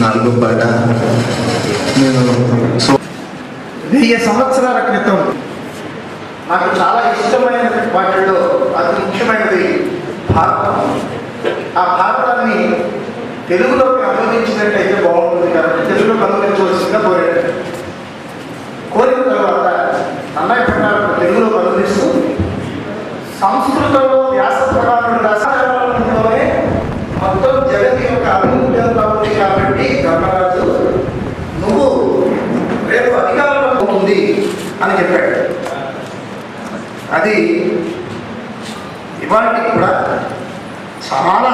నాలుగో పాట నేను 1000 సంవత్సరాల క్రితం నాకు చాలా ఇష్టమైన వాటిల్లో అతి ముఖ్యమైనది భారతం. ఆ భారతాన్ని తెలుగులోకి అనువదించినట్టయితే బాగుంటుంది కాబట్టి తెలుగులోకి అనువదించవలసిందిగా కోరిన తర్వాత అన్నయ్య పట్టాలను తెలుగులోకి అనువదిస్తూ సంస్కృతంలో వ్యాస ప్రకారం రాష్ట్రంలోనే మొత్తం జగతి యొక్క అభివృద్ధి ఉంది కాబట్టి ధర్మరాజు నువ్వు రేపు అధికారంలో ఉంటుంది అని చెప్పాడు. అది ఇవాళకి కూడా చాలా